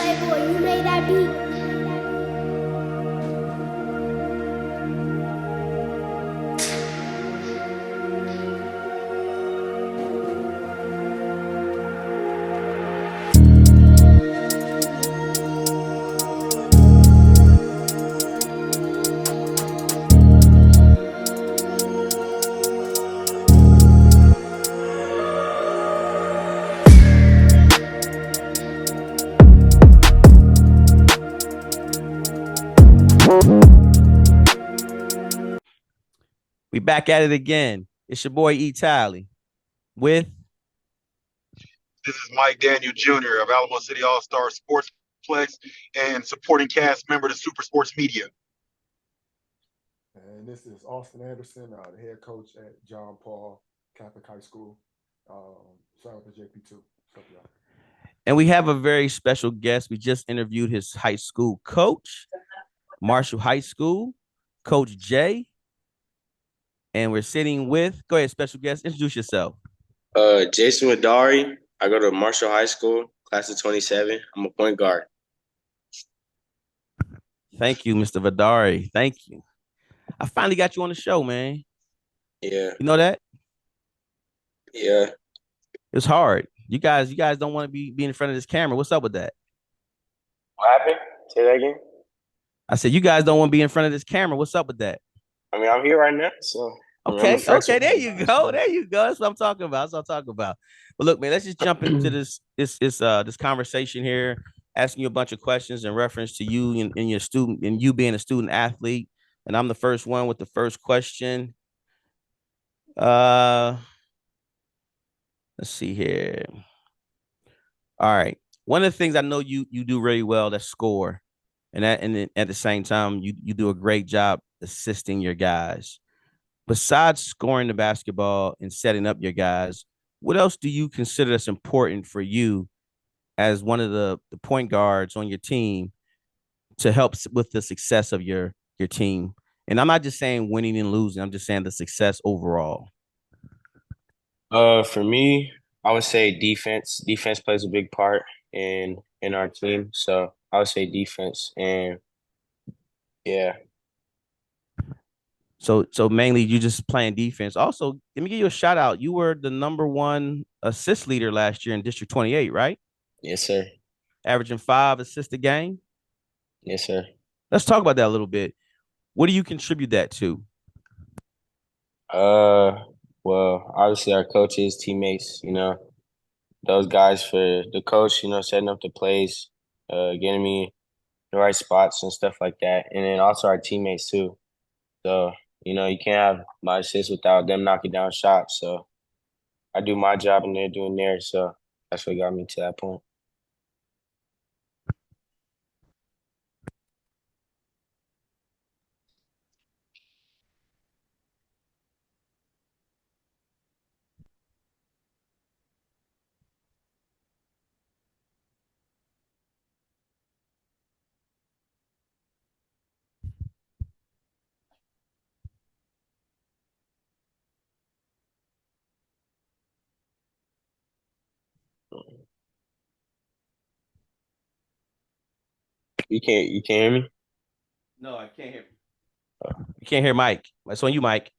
Playboy, you made that beat. We back at it again. It's your boy E. Talley with This is Mike Daniel Jr. of Alamo City All-Star Sportsplex and supporting cast member to Super Sports Media. And this is Austin Anderson, the head coach at John Paul Catholic High School. Shout out to JP2. What's up, y'all? and we have a very special guest. We just interviewed his high school coach, Marshall High School, Coach Jay. And we're sitting with, go ahead, special guest, introduce yourself. Jason Vidaurri. I go to Marshall High School, class of 27. I'm a point guard. Thank you, Mr. Vidaurri. Thank you. I finally got you on the show, man. Yeah. You know that? Yeah. It's hard. You guys don't want to be in front of this camera. What's up with that? What happened? Say that again. I said, you guys don't want to be in front of this camera. What's up with that? I mean, I'm here right now, so. Okay, there you go. There you go. That's what I'm talking about. But look, man, let's just jump into this conversation here, asking you a bunch of questions in reference to you and your student and you being a student athlete. And I'm the first one with the first question. Let's see here. All right. One of the things I know you do really well, that's score. And at the same time, you do a great job assisting your guys. Besides scoring the basketball and setting up your guys, what else do you consider that's important for you as one of the point guards on your team to help with the success of your team? And I'm not just saying winning and losing. I'm just saying the success overall. For me, I would say defense. Defense plays a big part in our team. So I would say defense. And yeah. So mainly you just playing defense. Also, let me give you a shout out. You were the #1 assist leader last year in District 28, right? Yes, sir. Averaging 5 assists a game. Yes, sir. Let's talk about that a little bit. What do you contribute that to? Well, obviously our coaches, teammates, those guys for the coach, setting up the plays, getting me the right spots and stuff like that. And then also our teammates too. So, you can't have my assists without them knocking down shots. So I do my job and they're doing theirs. So that's what got me to that point. You can't hear me? No, I can't hear. You can't hear Mike. That's on you, Mike.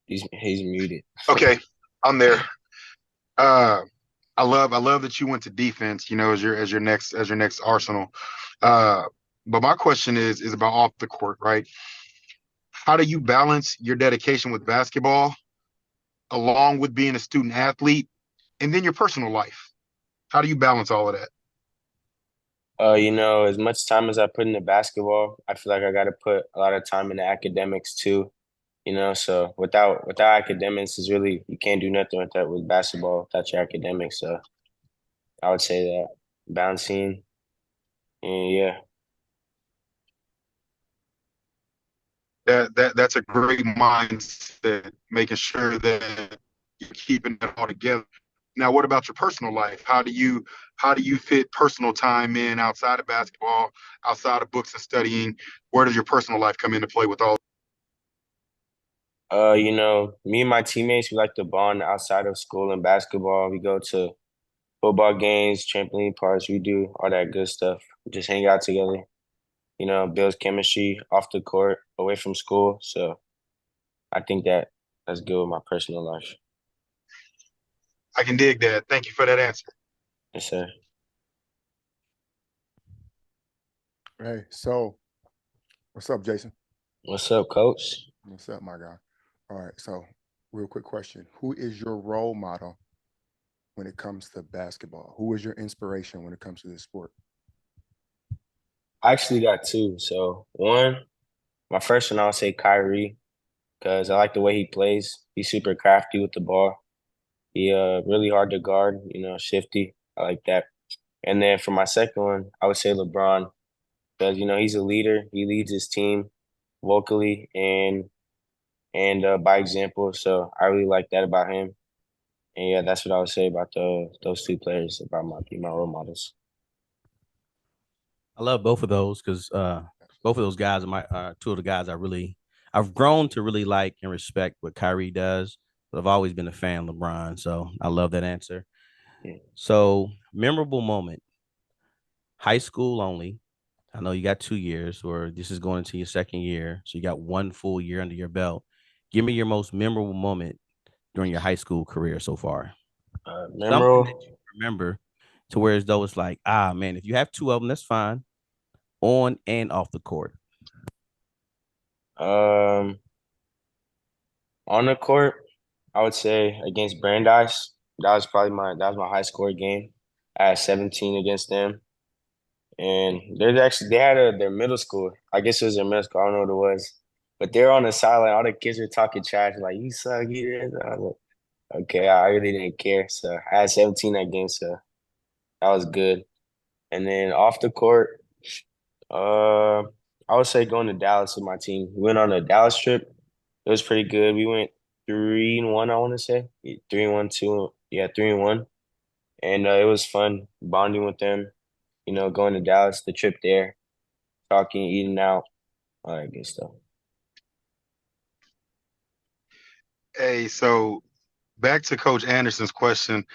He's muted. Okay, I'm there. I love that you went to defense, as your next arsenal. But my question is about off the court, right? How do you balance your dedication with basketball along with being a student athlete and then your personal life? How do you balance all of that? As much time as I put into basketball, I feel like I got to put a lot of time into academics too. So without academics is really, you can't do nothing with basketball without your academics. So I would say that balancing, and yeah. That's a great mindset, making sure that you're keeping it all together. Now, what about your personal life? How do you fit personal time in outside of basketball, outside of books and studying? Where does your personal life come into play with all? Me and my teammates, we like to bond outside of school and basketball. We go to football games, trampoline parks. We do all that good stuff. We just hang out together. Builds chemistry off the court, away from school. So I think that's good with my personal life. I can dig that. Thank you for that answer. Yes, sir. Hey, so what's up, Jason? What's up, Coach? What's up, my guy? All right, so real quick question. Who is your role model when it comes to basketball? Who is your inspiration when it comes to this sport? I actually got two. So one, my first one, I'll say Kyrie, because I like the way he plays. He's super crafty with the ball. He really hard to guard, shifty. I like that. And then for my second one, I would say LeBron, because he's a leader. He leads his team vocally and by example. So I really like that about him. And yeah, that's what I would say about those two players, about my role models. I love both of those because both of those guys are my two of the guys I've grown to really like and respect what Kyrie does. But I've always been a fan of LeBron, so I love that answer. Yeah. So memorable moment, high school only. I know you got 2 years, or this is going into your second year, so you got one full year under your belt. Give me your most memorable moment during your high school career so far. Something that Memorable. you remember to where as though it's like, man, if you have two of them, that's fine, on and off the court. Um, on the court, I would say against Brandeis. That was my high score game. I had 17 against them. And they had their middle school. I guess it was their middle school. I don't know what it was. But they're on the sideline. All the kids were talking trash, like, you suck, you this. I was like, okay, I really didn't care. So I had 17 that game, so that was good. And then off the court, uh, I would say going to Dallas with my team. We went on a Dallas trip. It was pretty good. We went 3-1, I want to say. 3-1, 2, yeah, 3-1. And it was fun bonding with them, going to Dallas, the trip there, talking, eating out, all that good stuff. Hey, so back to Coach Anderson's question.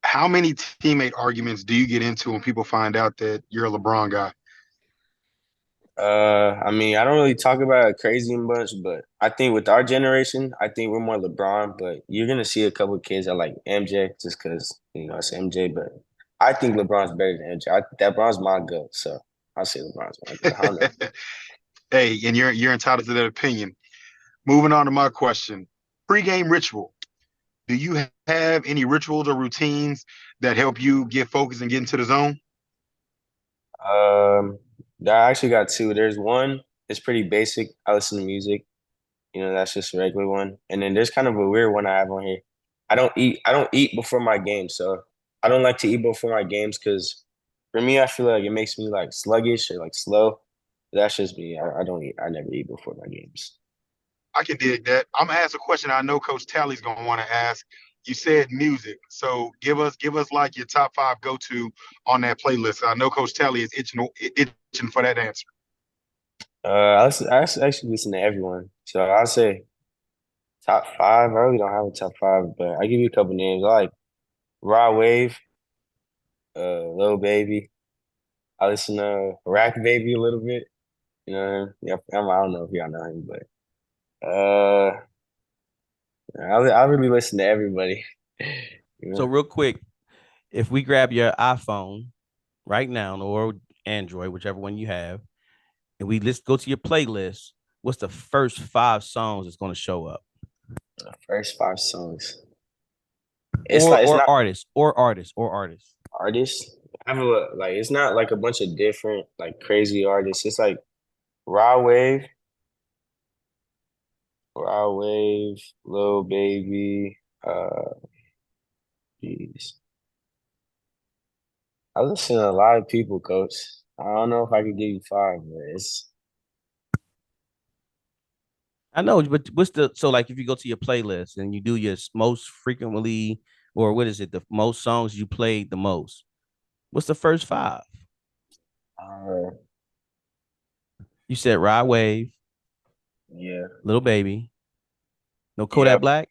How many teammate arguments do you get into when people find out that you're a LeBron guy? I mean, I don't really talk about it crazy much, but I think with our generation, I think we're more LeBron, but you're gonna see a couple of kids that like MJ just because, it's MJ, but I think LeBron's better than MJ. That LeBron's my goat, so I say LeBron's my goat. I don't know. Hey, and you're entitled to that opinion. Moving on to my question. Pre-game ritual. Do you have any rituals or routines that help you get focused and get into the zone? Um, I actually got two. There's one, it's pretty basic. I listen to music. That's just a regular one. And then there's kind of a weird one I have on here. I don't eat before my games. So I don't like to eat before my games because for me, I feel like it makes me like sluggish or like slow. That's just me. I don't eat. I never eat before my games. I can dig that. I'm gonna ask a question I know Coach Talley's gonna want to ask. You said music, so give us like your top five go to on that playlist. I know Coach Talley is itching for that answer. I actually listen to everyone. So I'll say top five. I really don't have a top five, but I give you a couple names. I like Raw Wave, Lil Baby. I listen to Rack Baby a little bit. Yeah, I don't know if y'all know him, but I really listen to everybody. So real quick, if we grab your iPhone right now or Android, whichever one you have, and let's go to your playlist, what's the first 5 songs that's going to show up? The first 5 songs. It's Or not artists, or artists, or artists. artists. I have like it's not like a bunch of different like crazy artists. It's like Raw Wave, Lil Baby. Jeez. I listen to a lot of people, Coach. I don't know if I could give you five, but it's I know, but what's the so like if you go to your playlist and you do your most frequently, or what is it, the most songs you played the most? What's the first 5? uh You said Ride Wave, yeah. Little Baby, no Yeah. Kodak Black.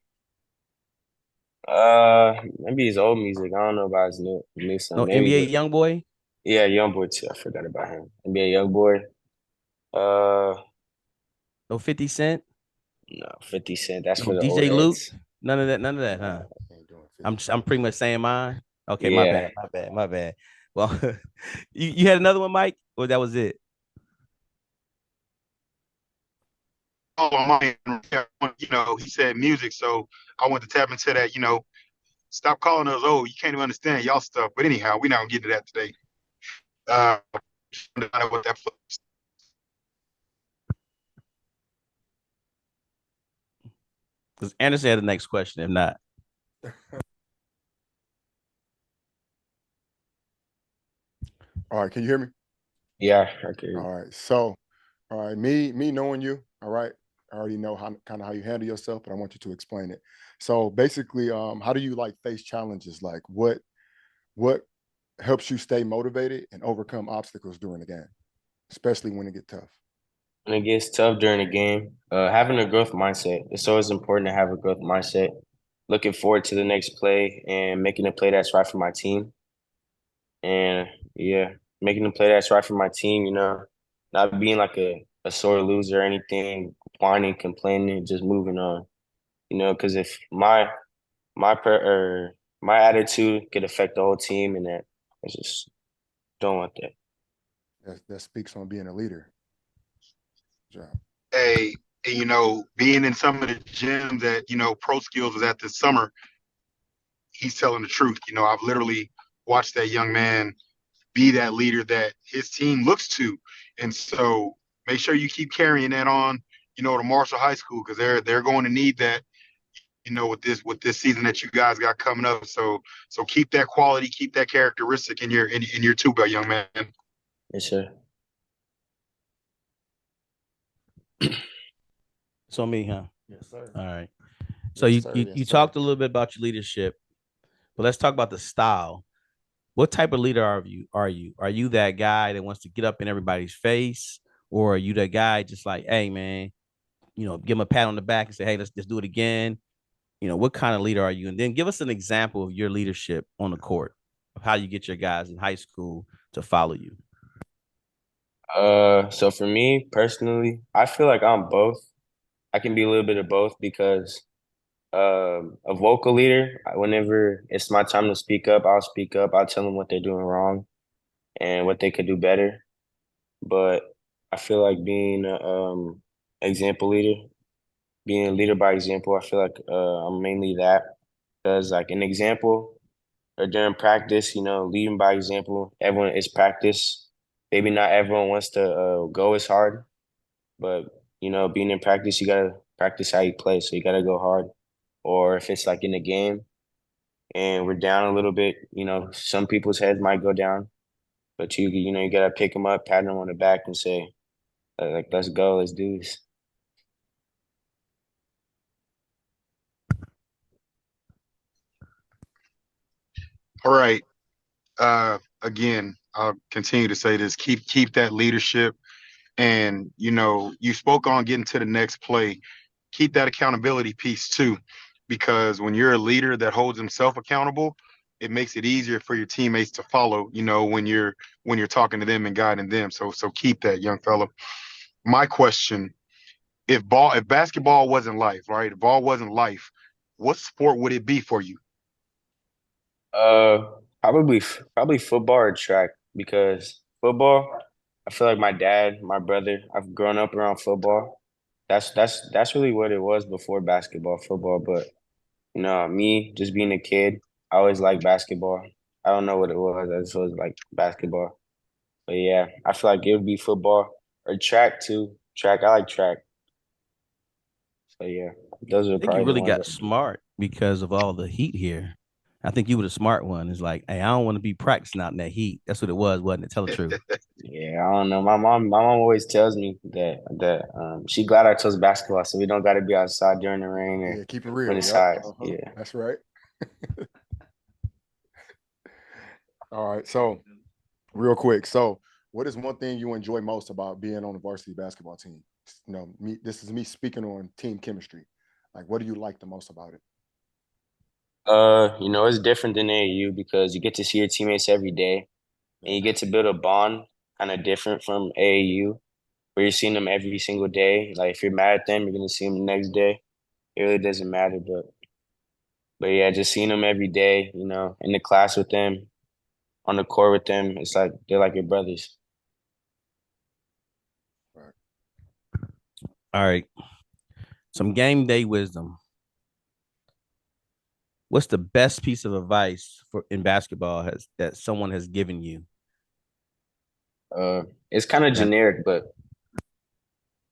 Maybe his old music. I don't know about his new No song. Maybe NBA the young boy. yeah, Young Boy too. I forgot about him. NBA Young Boy. Uh, No 50 Cent. no, 50 Cent. That's No for the old DJ Luke. heads. None of that. None of that, huh? Nah, I ain't doing I'm 50 I'm Cent. pretty much saying mine. Okay, my Yeah. bad. My bad. My bad. Well, you had another one, Mike, or that was it? Oh, my, he said music, so I want to tap into that. Stop calling us old. You can't even understand y'all stuff. But anyhow, we're not gonna get to that today. Uh, what that Because Anderson had the next question. If not, All right, can you hear me? Yeah. Okay. All right. So, all right, me knowing you, all right, I already know how you handle yourself, but I want you to explain it. So basically, how do you like face challenges? Like what helps you stay motivated and overcome obstacles during the game, especially when it get tough? When it gets tough during the game, having a growth mindset. It's always important to have a growth mindset. Looking forward to the next play and making a play that's right for my team. And yeah, making a play that's right for my team, not being like a sore loser or anything, whining, complaining, just moving on. Because if my attitude could affect the whole team, and that I just don't want that. That speaks on being a leader. Good job. a being in some of the gyms that Pro Skills was at this summer, he's telling the truth. I've literally watched that young man be that leader that his team looks to, and so make sure you keep carrying that on. To Marshall High School, because they're going to need that. With this season that you guys got coming up. So keep that quality, keep that characteristic in your two belt, young man. Yes, sir. it's on me, huh? Yes, sir. All right. So Yes, you sir. you, Yes, you sir. talked a little bit about your leadership, but let's talk about the style. What type of leader are you? Are you that guy that wants to get up in everybody's face, or are you that guy just like, hey man, give him a pat on the back and say, hey, let's do it again? What kind of leader are you? And then give us an example of your leadership on the court, of how you get your guys in high school to follow you. So for me personally, I feel like I'm both. I can be a little bit of both because a vocal leader, whenever it's my time to speak up, I'll speak up. I'll tell them what they're doing wrong and what they could do better. But I feel like being a example leader, being a leader by example, I feel like I'm mainly that because like an example or during practice, leading by example, everyone is practice. Maybe not everyone wants to go as hard, but being in practice, you gotta practice how you play, so you gotta go hard. Or if it's like in a game and we're down a little bit, some people's heads might go down, but you gotta pick them up, pat them on the back, and say, like, let's go, let's do this. All right. Again, I'll continue to say this. Keep that leadership. And you spoke on getting to the next play. Keep that accountability piece too, because when you're a leader that holds himself accountable, it makes it easier for your teammates to follow. When you're talking to them and guiding them. So keep that, young fella. My question: if basketball wasn't life, right? If ball wasn't life, what sport would it be for you? Uh, probably football or track because football, I feel like my dad, my brother, I've grown up around football. That's really what it was before basketball, football. But me just being a kid, I always liked basketball. I don't know what it was. I just was like basketball. But yeah, I feel like it would be football or track too. Track, I like track. So yeah, those are I think you probably the really ones. got smart because of all the heat here. I think you were the smart one. It's like, hey, I don't want to be practicing out in that heat. That's what it was, wasn't it? Tell the truth. Yeah, I don't know. My mom always tells me that she glad I chose basketball, so we don't got to be outside during the rain or Yeah, keep it when real. it's Yep. hot. Uh-huh. Yeah. That's right. All right. So, real quick. So, what is one thing you enjoy most about being on the varsity basketball team? This is me speaking on team chemistry. Like, what do you like the most about it? It's different than AAU because you get to see your teammates every day and you get to build a bond kind of different from AAU where you're seeing them every single day. Like if you're mad at them, you're gonna see them the next day. It really doesn't matter, but yeah, just seeing them every day, in the class with them, on the court with them, it's like they're like your brothers. Right. All right. Some game day wisdom. What's the best piece of advice for in basketball has that someone has given you? Uh, it's kind of That generic, but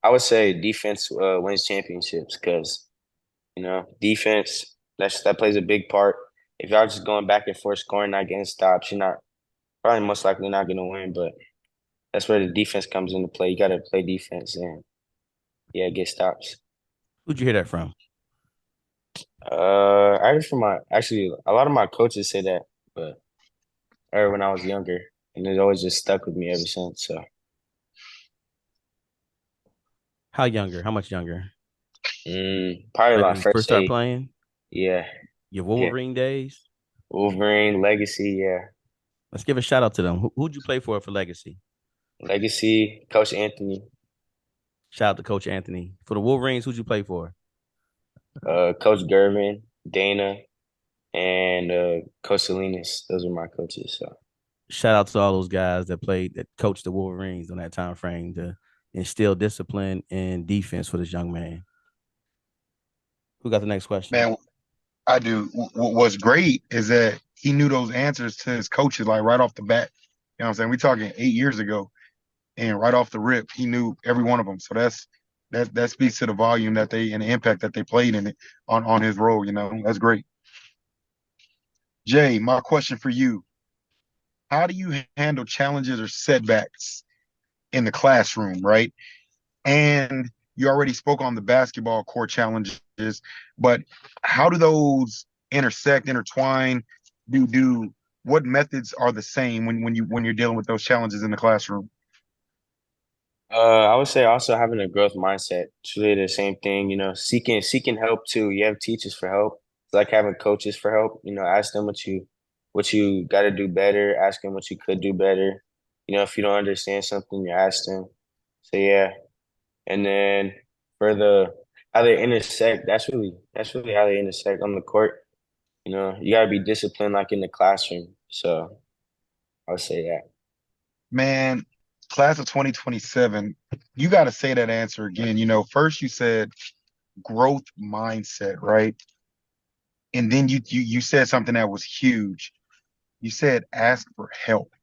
I would say defense wins championships because defense that plays a big part. If y'all just going back and forth scoring, not getting stops, you're not probably most likely not going to win. But that's where the defense comes into play. You got to play defense and yeah, get stops. who'd you hear that from? I heard from actually a lot of my coaches say that, but I heard when I was younger, and it always just stuck with me ever since. So How younger? How much younger? probably Like my when you first first started eight. playing? Yeah, Your yeah. Wolverine days? Wolverine, Legacy, yeah. Let's give a shout out to them. Who'd you play for Legacy? Legacy, Coach Anthony, Shout out to Coach Anthony. For the Wolverines, who'd you play for? Coach Gervin, Dana, and Coach Salinas. Those are my coaches. So Shout out to all those guys that coached the Wolverines on that time frame to instill discipline and defense for this young man. Who got the next question? Man, I do. What's great is that he knew those answers to his coaches like right off the bat. You know what I'm saying? We talking 8 years ago, and right off the rip, he knew every one of them. So that speaks to the volume that they and the impact that they played in it on his role. That's great. Jay, my question for you: how do you handle challenges or setbacks in the classroom? Right, and you already spoke on the basketball court challenges, but how do those intertwine? Do what methods are the same when you're dealing with those challenges in the classroom? I would say also having a growth mindset. It's really the same thing. Seeking help too. You have teachers for help. It's like having coaches for help. Ask them what you got to do better. Ask them what you could do better. If you don't understand something, you ask them. So yeah, and then for the how they intersect, that's really how they intersect on the court. You gotta be disciplined like in the classroom. So I would say that. Man, class of 2027, you got to say that answer again. First you said growth mindset, right? And then you said something that was huge. You said ask for help.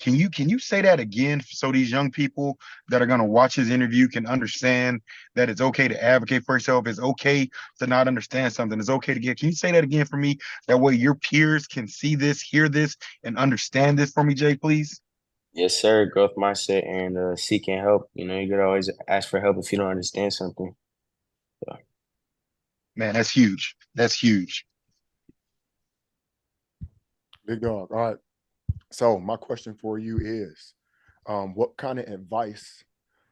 Can you say that again so these young people that are going to watch his interview can understand that it's okay to advocate for yourself? It's okay to not understand something. It's okay to get. Can you say that again for me? That way your peers can see this, hear this, and understand this for me, Jay, please. Yes, sir. Growth mindset and seeking help. You could always ask for help if you don't understand something. So, Man, that's huge. That's huge. Big dog. All right. So my question for you is, what kind of advice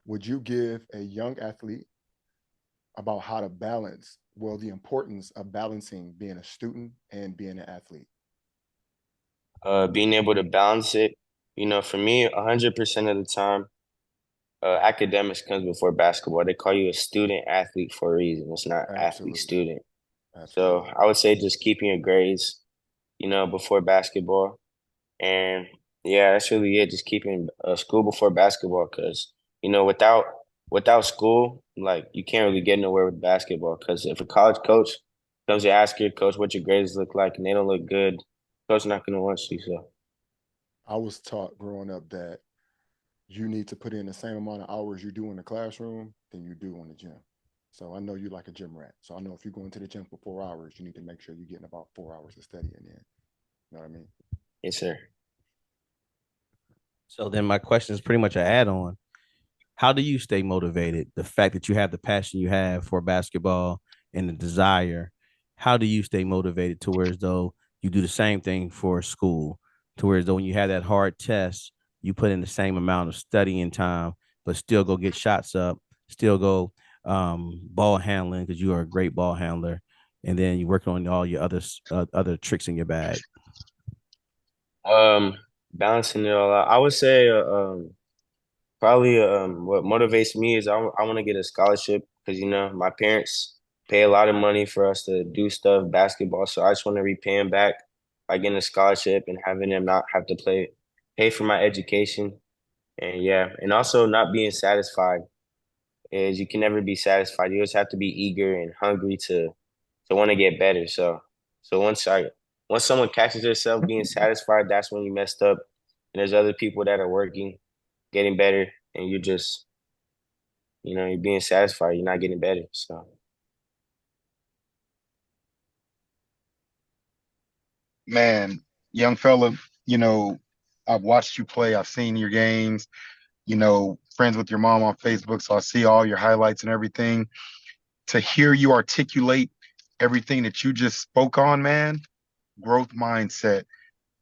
would you give a young athlete about how to balance, well, the importance of balancing being a student and being an athlete? being able to balance it. For me, 100% of the time, academics comes before basketball. They call you a student athlete for a reason. It's not athlete Absolutely. student. So Absolutely. I would say just keeping your grades, before basketball. And yeah, that's really it. Just keeping school before basketball, because without school, like you can't really get nowhere with basketball. Because if a college coach comes to ask your coach what your grades look like, and they don't look good, coach not gonna want you. So I was taught growing up that you need to put in the same amount of hours you do in the classroom than you do on the gym. So I know you like a gym rat. So I know if you're going to the gym for 4 hours, you need to make sure you're getting about 4 hours of studying in. You know what I mean? yes, sir. So then my question is pretty much an add-on. How do you stay motivated? The fact that you have the passion you have for basketball and the desire, how do you stay motivated to where as though you do the same thing for school, to where as though when you have that hard test, you put in the same amount of studying time, but still go get shots up, still go ball handling because you are a great ball handler and then you working on all your other tricks in your bag? Balancing it all out. I would say probably what motivates me is I want to get a scholarship because my parents pay a lot of money for us to do stuff basketball, so I just want to repay them back by getting a scholarship and having them not have to pay for my education. And yeah, and also not being satisfied is you can never be satisfied. You always have to be eager and hungry to want to get better. So once someone catches themselves being satisfied, that's when you messed up. And there's other people that are working, getting better, and you're just, you're being satisfied. You're not getting better. So Man, young fella, you know, I've watched you play. I've seen your games. Friends with your mom on Facebook, so I see all your highlights and everything. To hear you articulate everything that you just spoke on, man, growth mindset,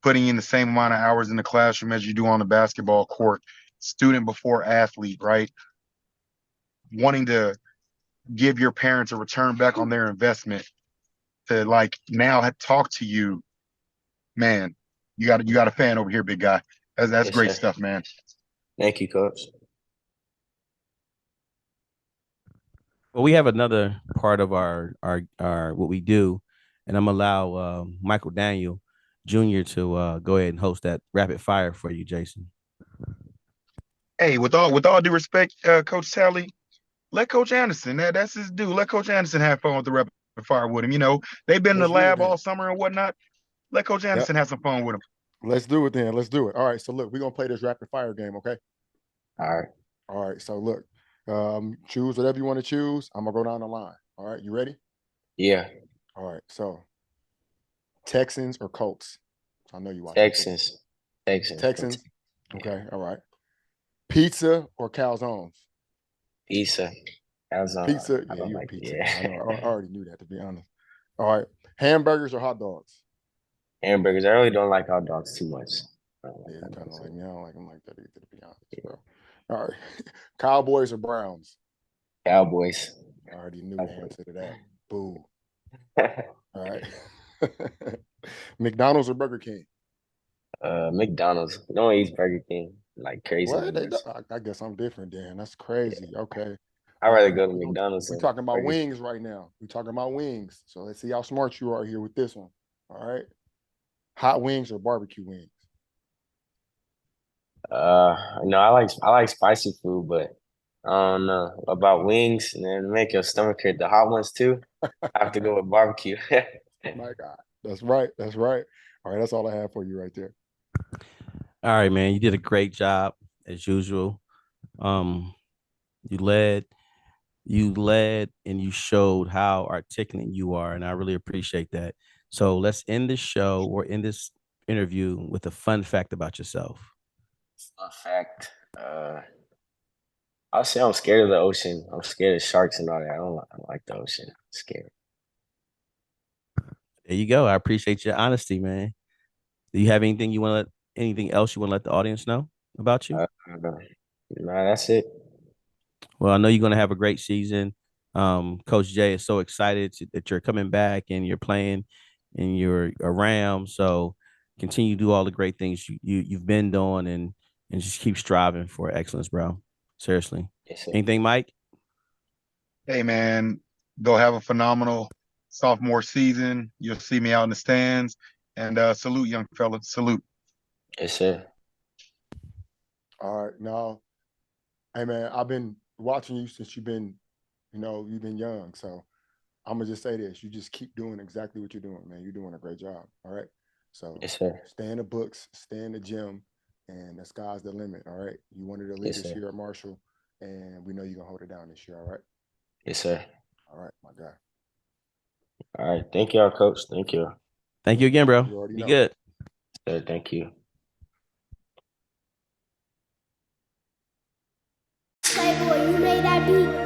putting in the same amount of hours in the classroom as you do on the basketball court, student before athlete, right? Wanting to give your parents a return back on their investment to like now talk to you, man. You got a fan over here, big guy. That's yes, great sir. stuff, man. Thank you, coach. Well, we have another part of our what we do, and I'm gonna allow Michael Daniel Jr. to go ahead and host that rapid fire for you, Jason. Hey, with all due respect, Coach Tally, let Coach Anderson, that's his due. Let Coach Anderson have fun with the rapid fire with him. They've been in the Let's do it lab then. all summer and whatnot. Let Coach Yep. Anderson have some fun with him. Let's do it then. Let's do it. All right. So look, we're gonna play this rapid fire game, okay? All right. All right. So look, choose whatever you want to choose. I'm gonna go down the line. All right, you ready? Yeah. All right. So Texans or Colts? I know you watch football. Texans. Texans. Okay. All right. Pizza or calzones? Pizza. Pizza. I Yeah, don't you're a like pizza. yeah. I know. I already knew that, to be honest. All right. Hamburgers or hot dogs? Hamburgers. I really don't like hot dogs too much. I don't like Yeah, hot kind of dogs. like me. I don't like them like that either, to be honest, bro. All right. Cowboys or Browns? Cowboys. I already knew the answer to that. Boo. All right. McDonald's or Burger King? McDonald's. No one eats Burger King like crazy What? like this. I guess I'm different, Dan. That's crazy. Okay. I'd All rather right. go to McDonald's We're than talking about Burger King. wings right now. We're talking about wings. So let's see how smart you are here with this one. All right. Hot wings or barbecue wings? No, I like spicy food, but I don't know about wings and then make your stomach hurt. The hot ones too. I have to go with barbecue. My God. That's right. That's right. All right. That's all I have for you right there. All right, man. You did a great job as usual. Um, you led, and you showed how articulate you are, and I really appreciate that. So let's end this show or end this interview with a fun fact about yourself. Fun fact. I'll say I'm scared of the ocean. I'm scared of sharks and all that. I don't like the ocean. I'm scared. There you go. I appreciate your honesty, man. Do you have anything else you want to let the audience know about you? Nah, that's it. Well, I know you're going to have a great season. Coach Jay is so excited that you're coming back and you're playing and you're around. So continue to do all the great things you've been doing and just keep striving for excellence, bro. Seriously. Yes, sir. Anything, Mike? Hey, man, go have a phenomenal sophomore season. You'll see me out in the stands. And salute, young fella. Salute. Yes, sir. All right. Now, hey, man, I've been watching you since you've been young. So I'm going to just say this. You just keep doing exactly what you're doing, man. You're doing a great job. All right. So Yes, sir. stay in the books, stay in the gym, and the sky's the limit. All right. You wanted to lead Yes, this sir. year at Marshall, and we know you're going to hold it down this year. All right. Yes, sir. All right, my guy. All right. Thank y'all, coach. Thank you. Thank you again, bro. You already Be know. good. Sir, thank you. Playboy, you made that beat.